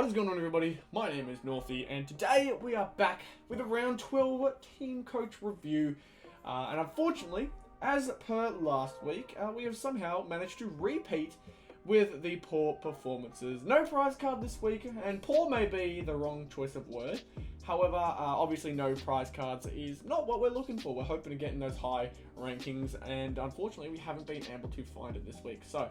What is going on, everybody? My name is Northy, and today we are back with a round 12 Teamcoach review. And unfortunately, as per last week, we have somehow managed to repeat with the poor performances. No prize card this week, and poor may be the wrong choice of word. However, obviously no prize cards is not what we're looking for. We're hoping to get in those high rankings, and unfortunately we haven't been able to find it this week. So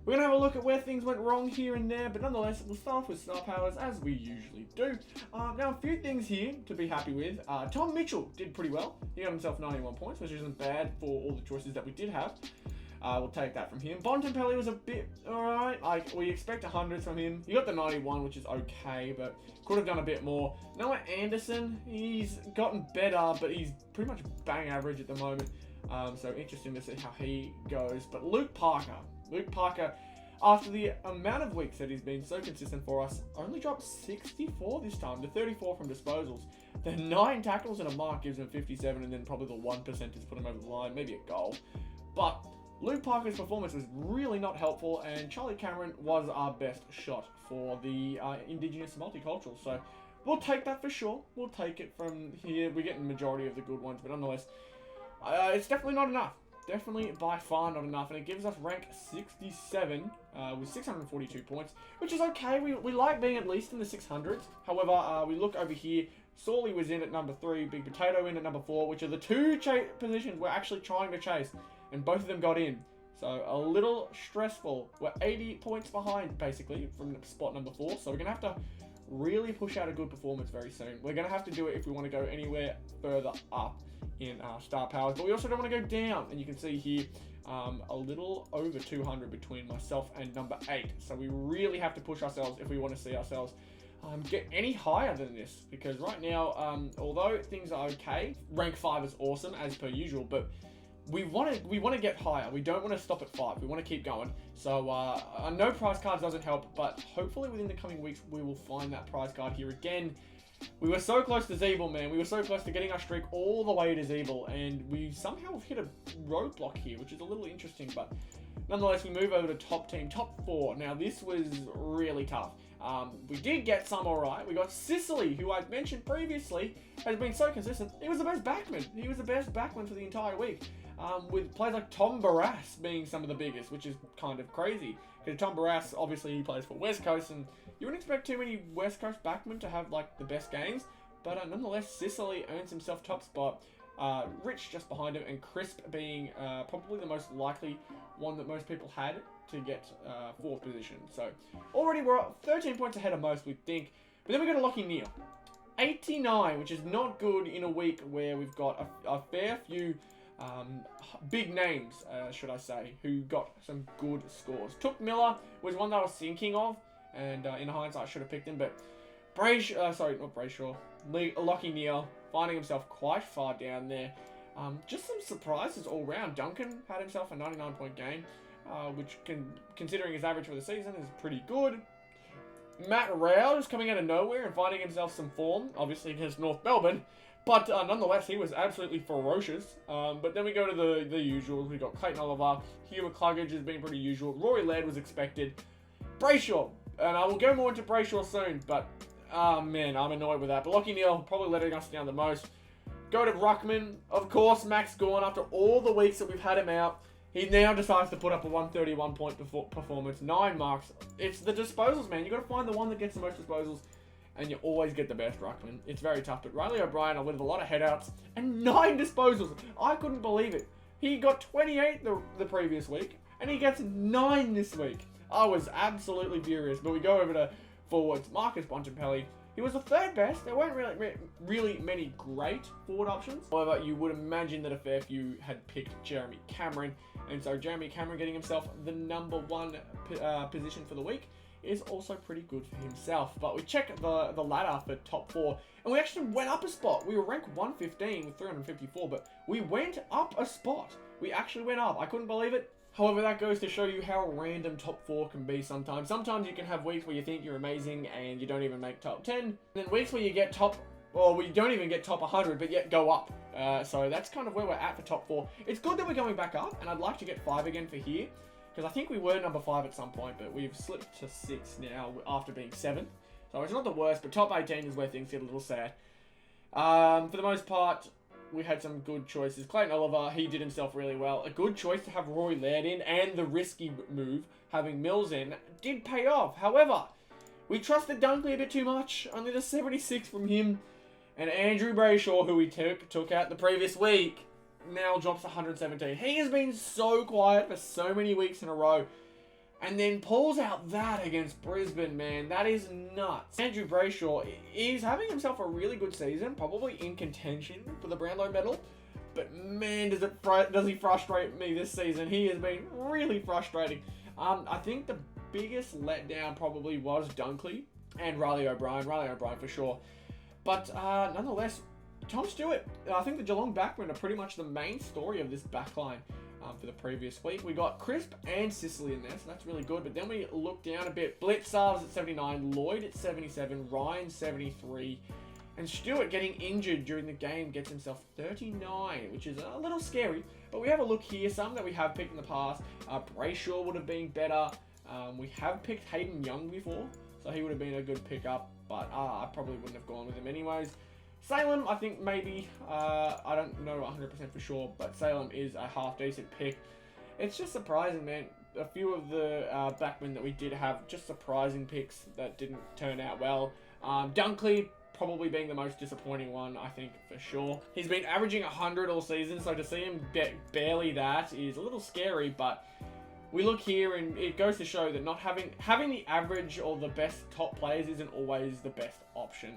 we're going to have a look at where things went wrong here and there, but nonetheless, we'll start off with star powers as we usually do. Now, a few things here to be happy with. Tom Mitchell did pretty well. He got himself 91 points, which isn't bad for all the choices that we did have. We'll take that from him. Bontempelli was a bit alright. Like, we expect 100s from him. He got the 91, which is okay, but could have done a bit more. Noah Anderson, he's gotten better, but he's pretty much bang average at the moment. So interesting to see how he goes. But Luke Parker, after the amount of weeks that he's been so consistent for us, only dropped 64 this time, to 34 from disposals. The 9 tackles and a mark gives him 57, and then probably the 1% has put him over the line, maybe a goal. But Luke Parker's performance was really not helpful, and Charlie Cameron was our best shot for the Indigenous multicultural. So we'll take that for sure. We'll take it from here. We're getting the majority of the good ones, but nonetheless, it's definitely not enough. Definitely by far not enough, and it gives us rank 67 with 642 points, which is okay. We like being at least in the 600s. However, we look over here, Sawley was in at number 3, Big Potato in at number 4, which are the two positions we're actually trying to chase, and both of them got in. So a little stressful. We're 80 points behind, basically, from spot number 4, so we're going to have to really push out a good performance very soon. We're going to have to do it if we want to go anywhere further up in star powers, but we also don't want to go down, and you can see here a little over 200 between myself and number 8, so we really have to push ourselves if we want to see ourselves get any higher than this, because right now, although things are okay, rank 5 is awesome as per usual, but we want to get higher. We don't want to stop at 5. We want to keep going. So no prize cards doesn't help, but hopefully within the coming weeks we will find that prize card here again. We were so close to Zeeble, man. We were so close to getting our streak all the way to Zeeble, and we somehow hit a roadblock here, which is a little interesting, but nonetheless, we move over to top team, top 4. Now, this was really tough. We did get some alright. We got Sicily, who I mentioned previously, has been so consistent. He was the best backman. He was the best backman for the entire week. With players like Tom Barras being some of the biggest, which is kind of crazy. Because Tom Barras, obviously, he plays for West Coast, and you wouldn't expect too many West Coast backmen to have, like, the best games. But nonetheless, Sicily earns himself top spot. Rich just behind him, and Crisp being probably the most likely one that most people had to get 4th position. So already we're 13 points ahead of most, we think. But then we got a Lockie Neal. 89, which is not good in a week where we've got a fair few big names, should I say, who got some good scores. Took Miller was one that I was thinking of, and in hindsight I should have picked him, but Lockie Neal finding himself quite far down there. Just some surprises all round. Duncan had himself a 99-point game, which considering his average for the season is pretty good. Matt Rao is coming out of nowhere and finding himself some form, obviously against North Melbourne, but nonetheless, he was absolutely ferocious. But then we go to the usuals. We got Clayton Oliver, Hugh McCluggage has been pretty usual. Rory Laird was expected. Brayshaw, and I will go more into Brayshaw soon, but man, I'm annoyed with that. But Lockie Neal probably letting us down the most. Go to Ruckman, of course. Max Gawn, after all the weeks that we've had him out, he now decides to put up a 131 point performance, 9 marks. It's the disposals, man. You got to find the one that gets the most disposals, and you always get the best Ruckman. It's very tough. But Riley O'Brien with a lot of headouts and 9 disposals. I couldn't believe it. He got 28 the previous week, and he gets 9 this week. I was absolutely furious. But we go over to forwards. Marcus Bontempelli. He was the 3rd best. There weren't really many great forward options. However, you would imagine that a fair few had picked Jeremy Cameron. And so Jeremy Cameron getting himself the number 1 position for the week is also pretty good for himself. But we check the ladder for top 4, and we actually went up a spot. We were ranked 115 with 354, but we went up a spot. We actually went up. I couldn't believe it. However, that goes to show you how random top 4 can be sometimes. Sometimes you can have weeks where you think you're amazing and you don't even make top 10. And then weeks where you get we don't even get top 100, but yet go up. So that's kind of where we're at for top 4. It's good that we're going back up, and I'd like to get 5 again for here, because I think we were number 5 at some point, but we've slipped to 6 now after being 7th. So it's not the worst, but top 18 is where things get a little sad. For the most part, we had some good choices. Clayton Oliver, he did himself really well. A good choice to have Roy Laird in, and the risky move, having Mills in, did pay off. However, we trusted Dunkley a bit too much. Only the 76 from him. And Andrew Brayshaw, who we took out the previous week, now drops 117. He has been so quiet for so many weeks in a row. And then pulls out that against Brisbane, man. That is nuts. Andrew Brayshaw is having himself a really good season. Probably in contention for the Brownlow medal. But man, does he frustrate me this season. He has been really frustrating. I think the biggest letdown probably was Dunkley and Riley O'Brien. Riley O'Brien for sure. But nonetheless, Tom Stewart. I think the Geelong backmen are pretty much the main story of this backline. For the previous week, we got Crisp and Sicily in there, so that's really good. But then we look down a bit. Blitzarves at 79, Lloyd at 77, Ryan 73, and Stewart getting injured during the game gets himself 39, which is a little scary. But we have a look here, some that we have picked in the past. Brayshaw would have been better. We have picked Hayden Young before, so he would have been a good pickup, but I probably wouldn't have gone with him anyways. Salem, I think maybe, I don't know 100% for sure, but Salem is a half-decent pick. It's just surprising, man. A few of the backmen that we did have, just surprising picks that didn't turn out well. Dunkley probably being the most disappointing one, I think, for sure. He's been averaging 100 all season, so to see him get barely that is a little scary, but we look here and it goes to show that not having the average or the best top players isn't always the best option.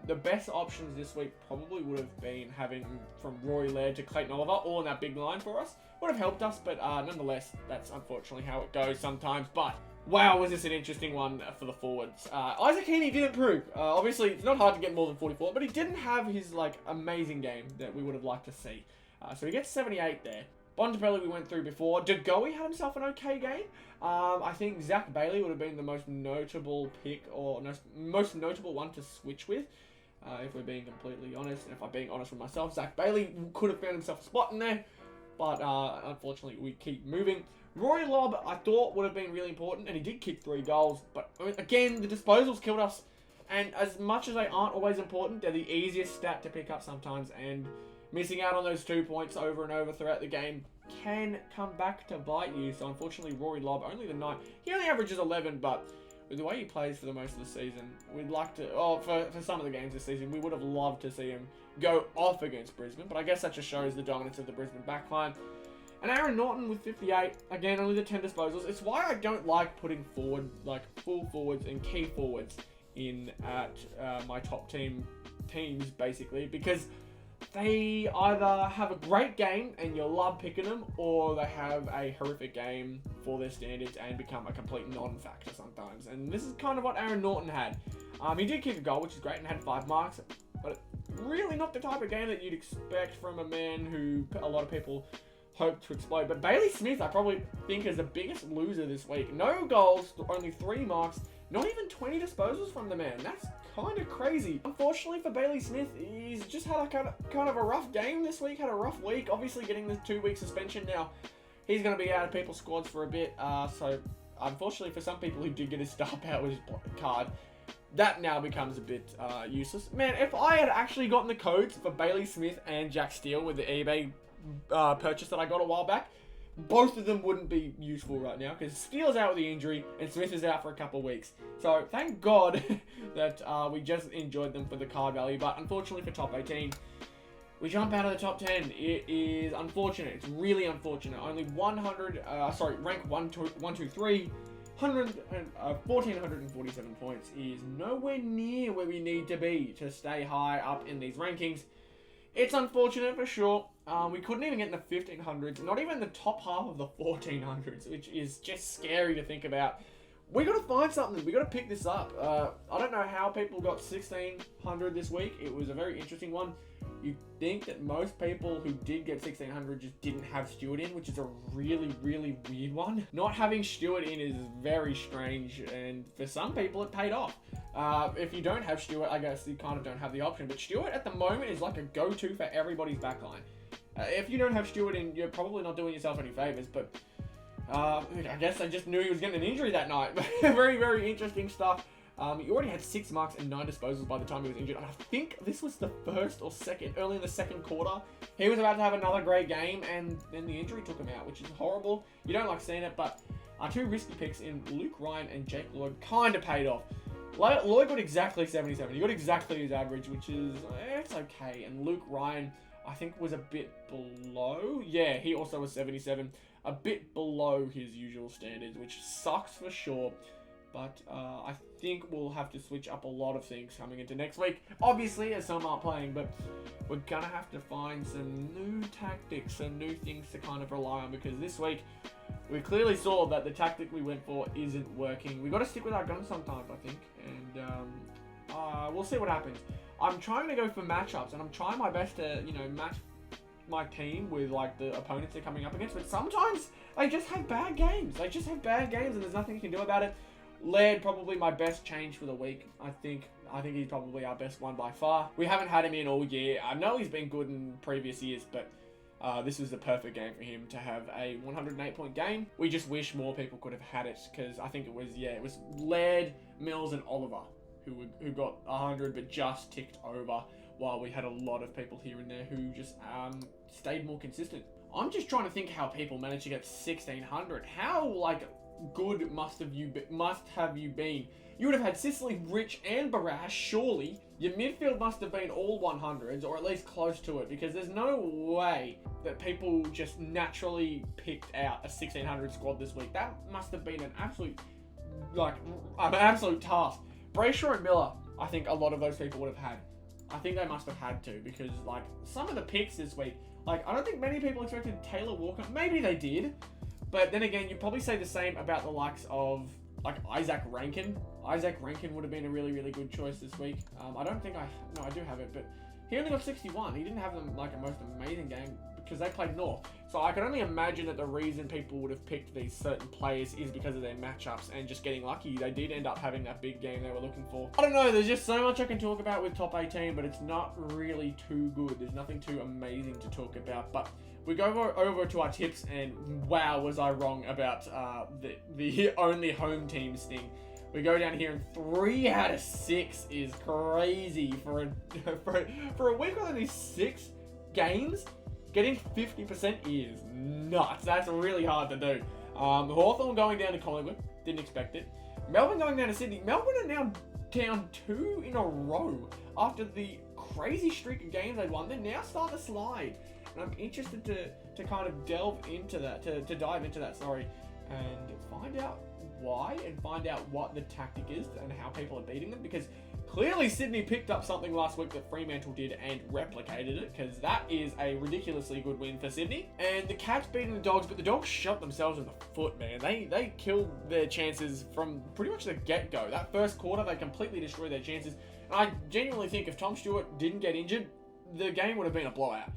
The best options this week probably would have been having from Rory Laird to Clayton Oliver all in that big line for us. Would have helped us, but nonetheless, that's unfortunately how it goes sometimes. But wow, was this an interesting one for the forwards. Isaac Heaney did improve. Obviously, it's not hard to get more than 44, but he didn't have his amazing game that we would have liked to see. So he gets 78 there. Bontempelli we went through before. De Goey had himself an okay game. I think Zach Bailey would have been the most notable pick, or most notable one to switch with, if we're being completely honest. And if I'm being honest with myself, Zach Bailey could have found himself a spot in there, but unfortunately we keep moving. Rory Lobb I thought would have been really important, and he did kick 3 goals, but again, the disposals killed us. And as much as they aren't always important, they're the easiest stat to pick up sometimes, and missing out on those 2 points over and over throughout the game can come back to bite you. So unfortunately, Rory Lobb, only the 9. He only averages 11, but with the way he plays for the most of the season, we'd like to, for some of the games this season, we would have loved to see him go off against Brisbane. But I guess that just shows the dominance of the Brisbane backline. And Aaron Norton with 58, again, only the 10 disposals. It's why I don't like putting forward, full forwards and key forwards in at my top teams, basically, because they either have a great game and you love picking them, or they have a horrific game for their standards and become a complete non-factor sometimes. And this is kind of what Aaron Norton had. He did kick a goal, which is great, and had 5 marks, but really not the type of game that you'd expect from a man who a lot of people hope to explode. But Bailey Smith, I probably think, is the biggest loser this week. No goals, only 3 marks, not even 20 disposals from the man. That's kind of crazy. Unfortunately for Bailey Smith, he's just had a kind of a rough game this week, had a rough week. Obviously getting the 2-week suspension now, he's going to be out of people's squads for a bit. So unfortunately for some people who did get his star power with his card, that now becomes a bit useless. Man, if I had actually gotten the codes for Bailey Smith and Jack Steele with the eBay purchase that I got a while back, both of them wouldn't be useful right now, because Steele's out with the injury and Smith is out for a couple of weeks. So thank God that we just enjoyed them for the card value. But unfortunately for top 18, we jump out of the top 10. It is unfortunate. It's really unfortunate. Only rank 1, 2, 3, 1,447 points is nowhere near where we need to be to stay high up in these rankings. It's unfortunate for sure. We couldn't even get in the 1500s, not even the top half of the 1400s, which is just scary to think about. We got to find something. We got to pick this up. I don't know how people got 1600 this week. It was a very interesting one. You'd think that most people who did get 1600 just didn't have Stewart in, which is a really, really weird one. Not having Stewart in is very strange, and for some people it paid off. If you don't have Stewart, I guess you kind of don't have the option, but Stewart at the moment is like a go-to for everybody's backline. If you don't have Stewart in, you're probably not doing yourself any favours, but I guess I just knew he was getting an injury that night. Very, very interesting stuff. He already had 6 marks and 9 disposals by the time he was injured. And I think this was the first or second, early in the second quarter. He was about to have another great game, and then the injury took him out, which is horrible. You don't like seeing it, but our 2 risky picks in Luke Ryan and Jake Lloyd kind of paid off. Lloyd got exactly 77. He got exactly his average, which is, it's okay. And Luke Ryan, I think, was a bit below. Yeah, he also was 77. A bit below his usual standards, which sucks for sure. But I think we'll have to switch up a lot of things coming into next week. Obviously, as some aren't playing, but we're going to have to find some new tactics, some new things to kind of rely on. Because this week, we clearly saw that the tactic we went for isn't working. We've got to stick with our guns sometimes, I think. And we'll see what happens. I'm trying to go for matchups, and I'm trying my best to, match my team with, like, the opponents they're coming up against. But sometimes they just have bad games. They just have bad games, and there's nothing you can do about it. Laird, probably my best change for the week. I think he's probably our best one by far. We haven't had him in all year. I know he's been good in previous years, but this was the perfect game for him to have a 108-point game. We just wish more people could have had it, because I think it was Laird, Mills, and Oliver who got 100 but just ticked over, while we had a lot of people here and there who just stayed more consistent. I'm just trying to think how people managed to get 1,600. How, like, good must have you been? You would have had Sicily, Rich, and Barash, surely. Your midfield must have been all 100s, or at least close to it, because there's no way that people just naturally picked out a 1,600 squad this week. That must have been an absolute task. Brayshaw and Miller, I think a lot of those people would have had. I think they must have had to, because, like, some of the picks this week, like, I don't think many people expected Taylor Walker. Maybe they did. But then again, you'd probably say the same about the likes of, like, Isaac Rankin. Isaac Rankin would have been a really, really good choice this week. I do have it, but he only got 61. He didn't have them, like, a most amazing game because they played North. So I can only imagine that the reason people would have picked these certain players is because of their matchups and just getting lucky. They did end up having that big game they were looking for. I don't know, there's just so much I can talk about with top 18, but it's not really too good. There's nothing too amazing to talk about, but we go over to our tips, and wow, was I wrong about the only home teams thing. We go down here, and 3 out of 6 is crazy for a week with only 6 games. Getting 50% is nuts. That's really hard to do. Hawthorn going down to Collingwood, didn't expect it. Melbourne going down to Sydney. Melbourne are now down 2 in a row after the crazy streak of games they'd won. They're now starting to slide. And I'm interested to kind of delve into that, to dive into that, and find out why and find out what the tactic is and how people are beating them, because clearly Sydney picked up something last week that Fremantle did and replicated it, because that is a ridiculously good win for Sydney. And the Cats beating the Dogs, but the Dogs shot themselves in the foot, man. They killed their chances from pretty much the get-go. That first quarter, they completely destroyed their chances. And I genuinely think if Tom Stewart didn't get injured, the game would have been a blowout.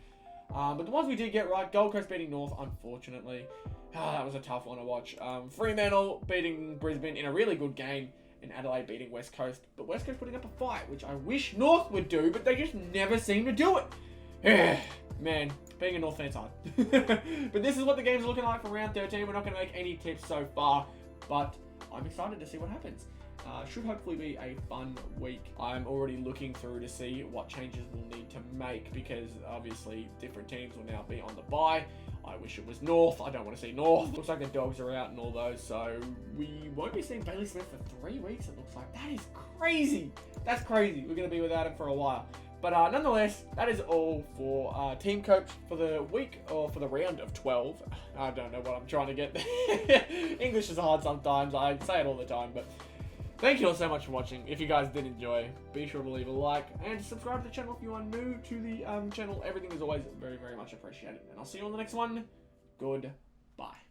But the ones we did get right, Gold Coast beating North, unfortunately. That was a tough one to watch. Fremantle beating Brisbane in a really good game, and Adelaide beating West Coast. But West Coast putting up a fight, which I wish North would do, but they just never seem to do it. Man, being a North fan's hard. But this is what the game's looking like for round 13. We're not going to make any tips so far, but I'm excited to see what happens. Should hopefully be a fun week. I'm already looking through to see what changes we'll need to make, because obviously different teams will now be on the bye. I wish it was North. I don't want to see North. Looks like the Dogs are out and all those, so we won't be seeing Bailey Smith for 3 weeks, it looks like. That is crazy. That's crazy. We're going to be without him for a while. But nonetheless, that is all for Teamcoach for the week, or for the round of 12. I don't know what I'm trying to get there. English is hard sometimes. I say it all the time, but thank you all so much for watching. If you guys did enjoy, be sure to leave a like and subscribe to the channel if you are new to the channel. Everything is always very, very much appreciated. And I'll see you on the next one. Goodbye.